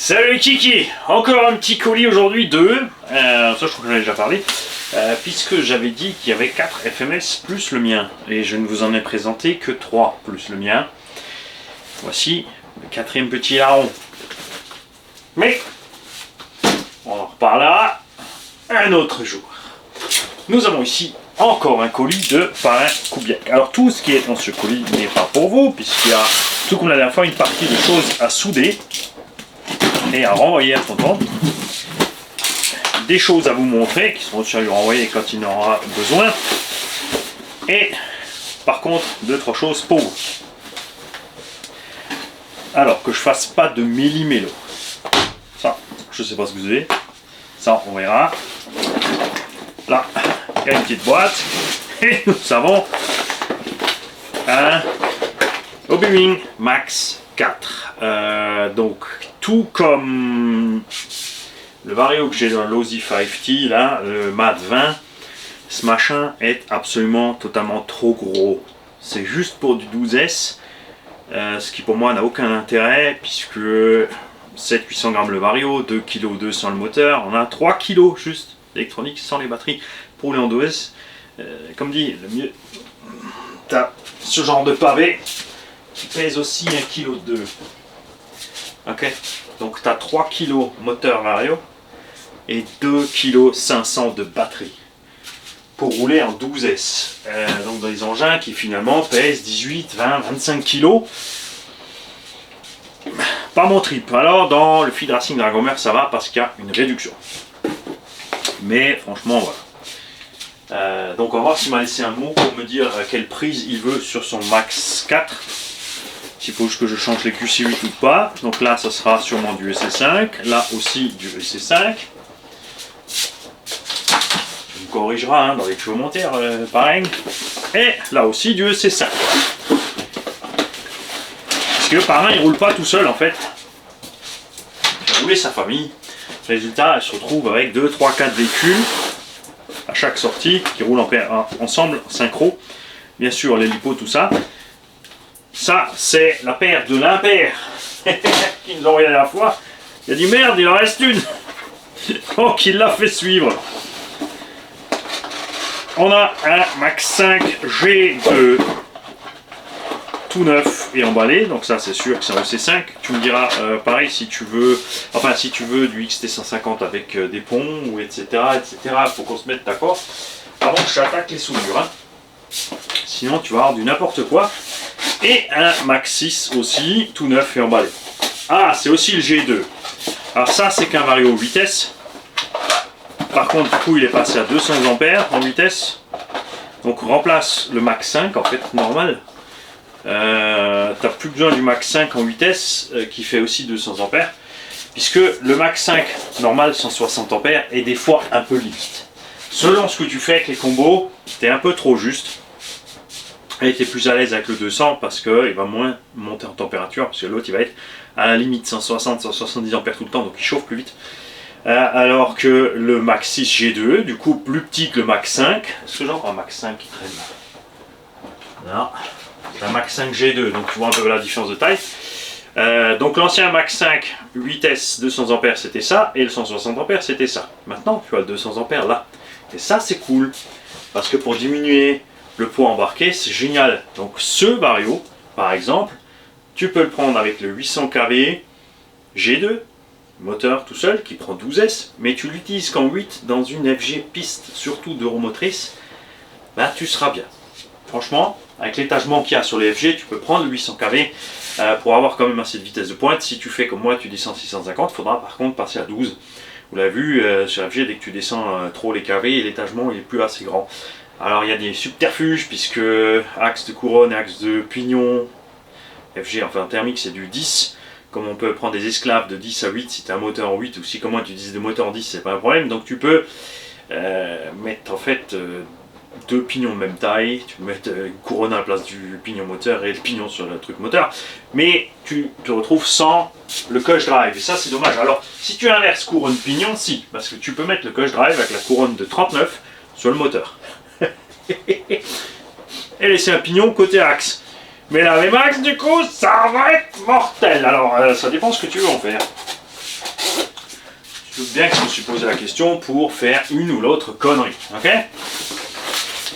Salut Kiki, encore un petit colis aujourd'hui, ça je crois que j'en ai déjà parlé, puisque j'avais dit qu'il y avait 4 FMS plus le mien, et je ne vous en ai présenté que 3 plus le mien. Voici le 4e petit larron. Mais, on en reparlera un autre jour. Nous avons ici encore un colis de Parrain Kubiak. Alors tout ce qui est dans ce colis n'est pas pour vous, puisqu'il y a, tout comme la dernière fois, une partie de choses à souder et à renvoyer à tonton. Des choses à vous montrer qui seront aussi à lui renvoyer quand il en aura besoin. Et par contre, 2-3 choses pour vous. Alors que je fasse pas de méli-mélo. Ça, je sais pas ce que vous avez. Ça, on verra. Là, il y a une petite boîte. Et nous avons un Hobby Max 4. Donc, tout comme le Vario que j'ai dans l'Ozy 5T, là, le MAT 20, ce machin est absolument totalement trop gros. C'est juste pour du 12S, ce qui pour moi n'a aucun intérêt, puisque 700-800 grammes le Vario, 2 kg 200 le moteur, on a 3 kg juste d'électronique sans les batteries pour rouler en 12S. Comme dit, le mieux, t'as ce genre de pavé qui pèse aussi 1,2 kg. Ok, donc tu as 3 kg moteur Vario et 2,5 kg de batterie pour rouler en 12S. Donc dans des engins qui finalement pèsent 18, 20, 25 kg. Pas mon trip. Alors dans le Field Racing Dragomer ça va parce qu'il y a une réduction. Mais franchement voilà. Donc on va voir s'il m'a laissé un mot pour me dire quelle prise il veut sur son Max 4. S'il faut que je change les QC8 ou pas. Donc là, ça sera sûrement du EC5. Là aussi, du EC5. Tu me corrigeras hein, dans les commentaires, pareil. Et là aussi, du EC5. Parce que Parrain, il roule pas tout seul en fait. Il a roulé sa famille. Résultat, elle se retrouve avec 2, 3, 4 véhicules à chaque sortie qui roulent ensemble, synchro. Bien sûr, les lipos, tout ça. Ça, c'est la paire de l'impair qui nous a envoyé la dernière fois. Il a dit merde, il en reste une. Donc il l'a fait suivre. On a un Max 5 G2 tout neuf et emballé. Donc ça, c'est sûr que c'est un EC5. Tu me diras pareil si tu veux, enfin si tu veux du XT150 avec des ponts ou etc. Faut qu'on se mette d'accord avant que j'attaque les soudures. Hein. Sinon, tu vas avoir du n'importe quoi. Et un Max 6 aussi, tout neuf et emballé. Ah, c'est aussi le G2. Alors ça, c'est qu'un Vario vitesse. Par contre, du coup, il est passé à 200 ampères en vitesse. Donc, remplace le Max 5, en fait, normal. T'as plus besoin du Max 5 en vitesse, qui fait aussi 200 ampères. Puisque le Max 5 normal, 160 ampères, est des fois un peu limite. Selon ce que tu fais avec les combos, t'es un peu trop juste. Et tu es plus à l'aise avec le 200 parce qu'il va moins monter en température, parce que l'autre il va être à la limite 160-170 ampères tout le temps, donc il chauffe plus vite. Alors que le Max 6 G2, du coup plus petit que le Max 5, est-ce que j'ai encore un Max 5 qui traîne là? Non, c'est un Max 5 G2, donc tu vois un peu la différence de taille. Donc l'ancien Max 5 vitesse 200 ampères c'était ça, et le 160 ampères c'était ça. Maintenant tu as le 200 ampères là, et ça c'est cool, parce que pour diminuer le poids embarqué, c'est génial. Donc ce Vario, par exemple, tu peux le prendre avec le 800 kV G2, moteur tout seul, qui prend 12S, mais tu l'utilises qu'en 8 dans une FG piste, surtout d'euromotrice, bah tu seras bien. Franchement, avec l'étagement qu'il y a sur les FG, tu peux prendre le 800 kV pour avoir quand même assez de vitesse de pointe. Si tu fais comme moi, tu descends 650, il faudra par contre passer à 12. Vous l'avez vu, sur la FG, dès que tu descends trop les kV, l'étagement il est plus assez grand. Alors il y a des subterfuges puisque axe de couronne et axe de pignon, FG enfin thermique c'est du 10, comme on peut prendre des esclaves de 10 à 8 si tu as un moteur en 8 ou si comme moi tu utilises des moteurs en 10 c'est pas un problème, donc tu peux mettre en fait deux pignons de même taille, tu peux mettre une couronne à la place du pignon moteur et le pignon sur le truc moteur, mais tu te retrouves sans le coach drive et ça c'est dommage. Alors si tu inverses couronne pignon, si, parce que tu peux mettre le coach drive avec la couronne de 39 sur le moteur. Et laisser un pignon côté axe. Mais la Vmax du coup ça va être mortel. Alors ça dépend ce que tu veux en faire. Je doute bien que je me suis posé la question pour faire une ou l'autre connerie. Ok?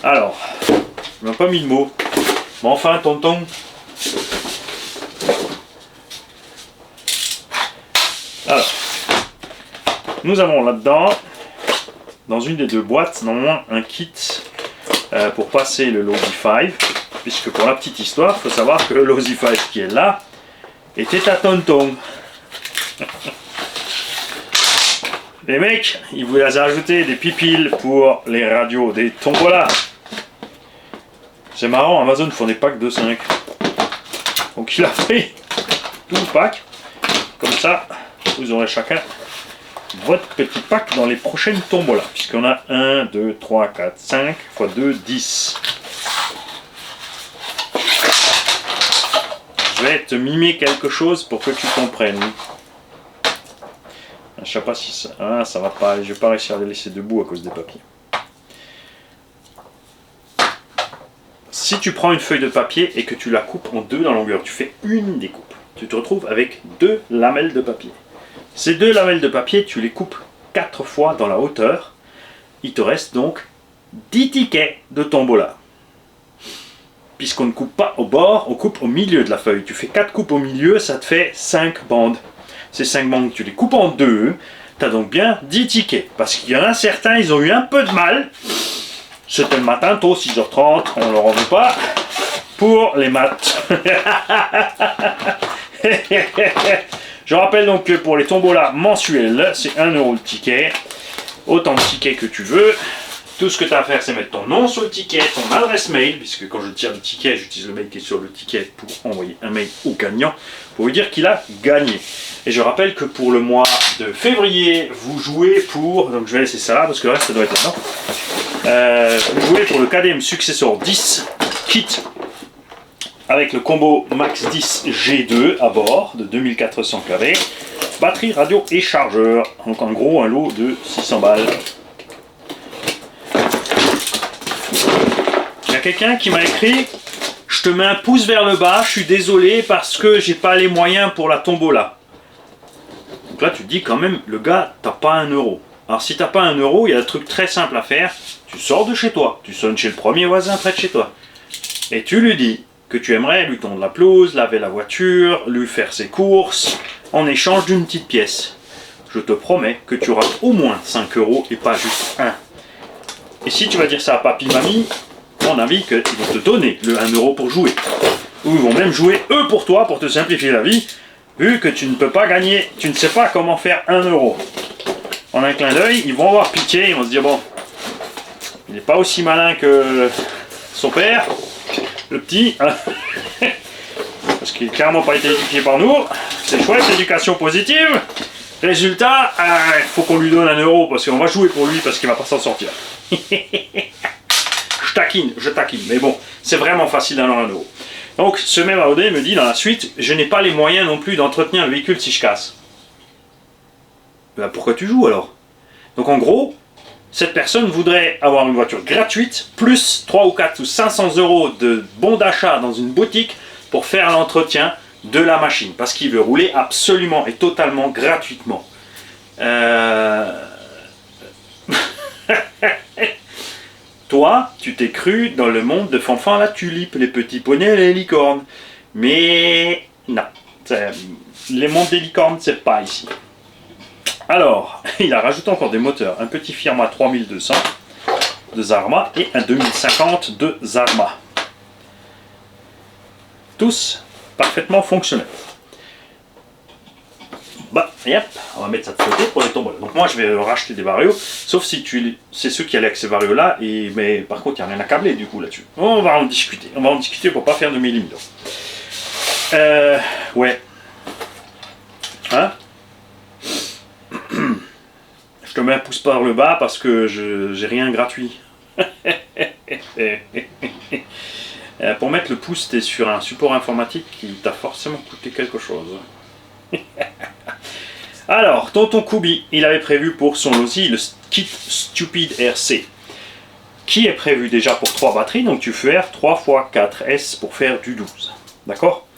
Alors, je n'ai pas mis de mots. Mais enfin, tonton. Alors, nous avons là-dedans, dans une des deux boîtes, normalement un kit pour passer le Losi 5. Puisque pour la petite histoire, il faut savoir que le Losi 5 qui est là était à tonton. Les mecs, ils voulaient ajouter des pipiles pour les radios, des tombolas. C'est marrant, Amazon ne font des packs de 5. Donc il a pris tout le pack. Comme ça, vous aurez chacun votre petit pack dans les prochaines tombolas. Puisqu'on a 1, 2, 3, 4, 5 x 2, 10. Je vais te mimer quelque chose pour que tu comprennes. Je sais pas si ça... Ah, ça va pas, je vais pas réussir à les laisser debout à cause des papiers. Si tu prends une feuille de papier et que tu la coupes en deux dans la longueur, tu fais une découpe. Tu te retrouves avec 2 lamelles de papier. Ces 2 lamelles de papier, tu les coupes 4 fois dans la hauteur. Il te reste donc 10 tickets de tombola. Puisqu'on ne coupe pas au bord, on coupe au milieu de la feuille. Tu fais 4 coupes au milieu, ça te fait 5 bandes. Ces 5 bandes, tu les coupes en 2. Tu as donc bien 10 tickets. Parce qu'il y en a certains, ils ont eu un peu de mal. C'était le matin, tôt, 6h30, on leur en veut pas. Pour les maths. Je rappelle donc que pour les tombolas mensuels, c'est 1 € le ticket. Autant de tickets que tu veux. Tout ce que tu as à faire, c'est mettre ton nom sur le ticket, ton adresse mail, puisque quand je tire le ticket, j'utilise le mail qui est sur le ticket pour envoyer un mail au gagnant, pour lui dire qu'il a gagné. Et je rappelle que pour le mois de février, vous jouez pour, donc je vais laisser ça là, parce que le reste ça doit être là-dedans. Vous jouez pour le KDM Successor 10 kit, avec le combo Max 10 G2 à bord, de 2400 kW, batterie, radio et chargeur. Donc en gros, un lot de 600 balles. Il y a quelqu'un qui m'a écrit « Je te mets un pouce vers le bas, je suis désolé parce que j'ai pas les moyens pour la tombola. » Donc là tu te dis quand même, le gars, t'as pas 1 €. Alors si t'as pas 1 €, il y a un truc très simple à faire. Tu sors de chez toi, tu sonnes chez le premier voisin près de chez toi. Et tu lui dis que tu aimerais lui tondre la pelouse, laver la voiture, lui faire ses courses, en échange d'une petite pièce. Je te promets que tu auras au moins 5 € et pas juste 1. Et si tu vas dire ça à papy, mamie, mon avis qu'ils vont te donner le 1 € pour jouer. Ou ils vont même jouer eux pour toi, pour te simplifier la vie, vu que tu ne peux pas gagner, tu ne sais pas comment faire 1 €. En un clin d'œil, ils vont avoir pitié, ils vont se dire bon, il n'est pas aussi malin que son père, le petit, hein, parce qu'il n'a clairement pas été éduqué par nous. C'est chouette, éducation positive. Résultat, il faut qu'on lui donne 1 € parce qu'on va jouer pour lui parce qu'il ne va pas s'en sortir. Je taquine, mais bon, c'est vraiment facile d'avoir 1 €. Donc, ce même Audé me dit dans la suite, je n'ai pas les moyens non plus d'entretenir le véhicule si je casse. Ben, pourquoi tu joues alors? Donc en gros, cette personne voudrait avoir une voiture gratuite, plus 3 ou 4 ou 500 € de bons d'achat dans une boutique pour faire l'entretien de la machine, parce qu'il veut rouler absolument et totalement gratuitement. Toi, tu t'es cru dans le monde de Fanfan la tulipe, les petits poneys et les licornes. Mais non, les mondes des licornes, c'est pas ici. Alors, il a rajouté encore des moteurs. Un petit Firma 3200 de Zarma et un 2050 de Zarma. Tous parfaitement fonctionnels. Bah, yep, on va mettre ça de côté pour les tombolas. Donc moi je vais racheter des varios, sauf si c'est ceux qui allaient avec ces varios là, mais par contre il n'y a rien à câbler du coup là-dessus. On va en discuter pour pas faire de millimètres. Ouais. Hein? Je te mets un pouce par le bas parce que j'ai rien gratuit. Pour mettre le pouce, tu es sur un support informatique qui t'a forcément coûté quelque chose. Alors, tonton Koubi, il avait prévu pour son Losi le kit Stupid RC, qui est prévu déjà pour 3 batteries, donc tu fais 3 x 4S pour faire du 12. D'accord?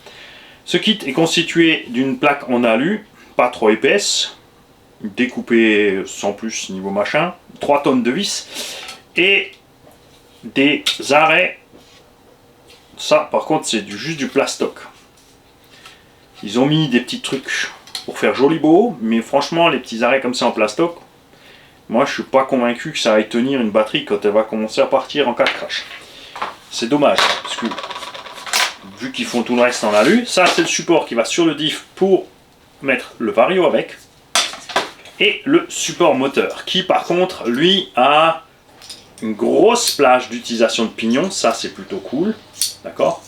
Ce kit est constitué d'une plaque en alu, pas trop épaisse, découpé sans plus niveau machin, 3 tonnes de vis et des arrêts. Ça par contre c'est juste du plastoc. Ils ont mis des petits trucs pour faire joli beau, mais franchement les petits arrêts comme ça en plastoc, moi je suis pas convaincu que ça aille tenir une batterie quand elle va commencer à partir en cas de crash. C'est dommage parce que vu qu'ils font tout le reste en alu, ça c'est le support qui va sur le diff pour mettre le vario avec, et le support moteur qui par contre lui a une grosse plage d'utilisation de pignon, ça c'est plutôt cool, d'accord.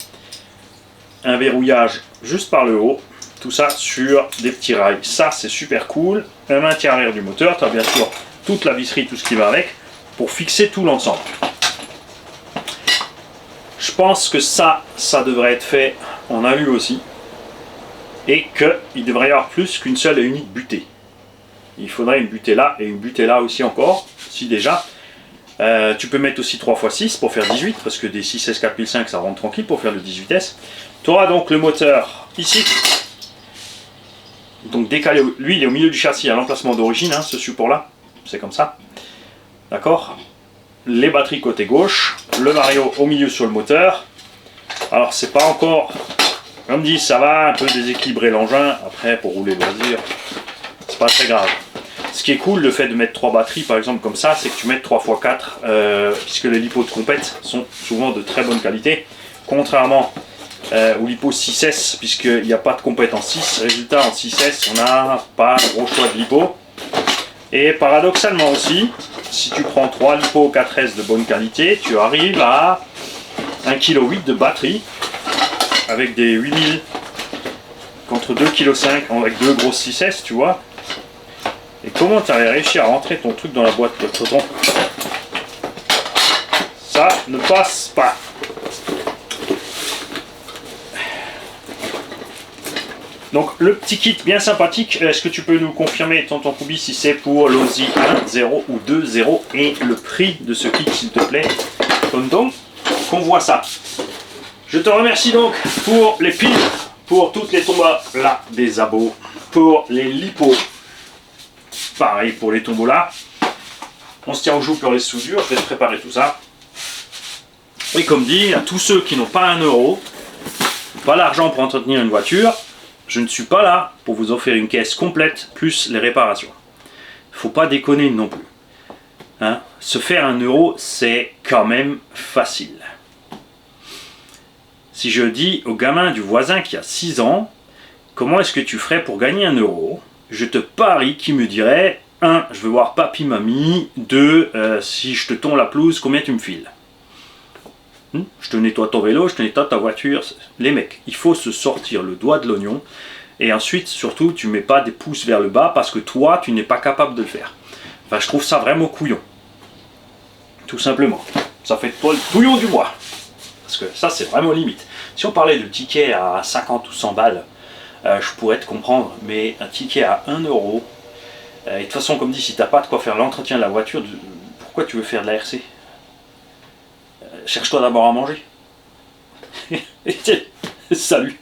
Un verrouillage juste par le haut, tout ça sur des petits rails, ça c'est super cool. Un maintien arrière du moteur, tu as bien sûr toute la visserie, tout ce qui va avec, pour fixer tout l'ensemble. Je pense que ça devrait être fait en alu aussi, et qu'il devrait y avoir plus qu'une seule et unique butée. Il faudrait une butée là et une butée là aussi encore, si déjà. Tu peux mettre aussi 3x6 pour faire 18, parce que des 6S 4005 ça rentre tranquille pour faire le 18S. Tu auras donc le moteur ici, donc décalé, lui il est au milieu du châssis à l'emplacement d'origine, hein, ce support là, c'est comme ça, d'accord. Les batteries côté gauche, le vario au milieu sur le moteur. Alors c'est pas encore, comme dit, ça va un peu déséquilibrer l'engin, après pour rouler loisir, c'est pas très grave. Ce qui est cool, le fait de mettre 3 batteries par exemple comme ça, c'est que tu mets 3x4, puisque les lipos de compète sont souvent de très bonne qualité, contrairement aux lipos 6S, puisqu'il n'y a pas de compète en 6, résultat en 6S on n'a pas un gros choix de lipos. Et paradoxalement aussi, si tu prends 3 lipos 4S de bonne qualité, tu arrives à 1,8 kg de batterie, avec des 8000 contre 2,5 kg avec 2 grosses 6S, tu vois. Et comment tu as réussi à rentrer ton truc dans la boîte de coton? Ça ne passe pas. Donc le petit kit bien sympathique, est-ce que tu peux nous confirmer, tonton Koubi, si c'est pour l'Aussie 1, 0 ou 2, 0 et le prix de ce kit s'il te plaît, tonton, qu'on voit ça. Je te remercie donc pour les piles, pour toutes les tombas là, des abos, pour les lipos, pareil pour les tombeaux là. On se tient au jour pour les soudures, je vais te préparer tout ça. Et comme dit, à tous ceux qui n'ont pas 1 euro, pas l'argent pour entretenir une voiture, je ne suis pas là pour vous offrir une caisse complète plus les réparations. Faut pas déconner non plus. Hein? Se faire 1 euro, c'est quand même facile. Si je dis au gamin du voisin qui a 6 ans, comment est-ce que tu ferais pour gagner 1 euro? Je te parie qu'il me dirait 1, je veux voir papy mamie, 2, si je te tonds la pelouse, combien tu me files? Je te nettoie ton vélo, je te nettoie ta voiture. Les mecs, il faut se sortir le doigt de l'oignon. Et ensuite, surtout, tu ne mets pas des pouces vers le bas parce que toi, tu n'es pas capable de le faire. Enfin, je trouve ça vraiment couillon. Tout simplement. Ça fait de toi le touillon du mois. Parce que ça, c'est vraiment limite. Si on parlait de ticket à 50 ou 100 balles, je pourrais te comprendre. Mais un ticket à 1 euro, et de toute façon, comme dit, si tu n'as pas de quoi faire l'entretien de la voiture, pourquoi tu veux faire de la RC? Cherche-toi d'abord à manger. Salut.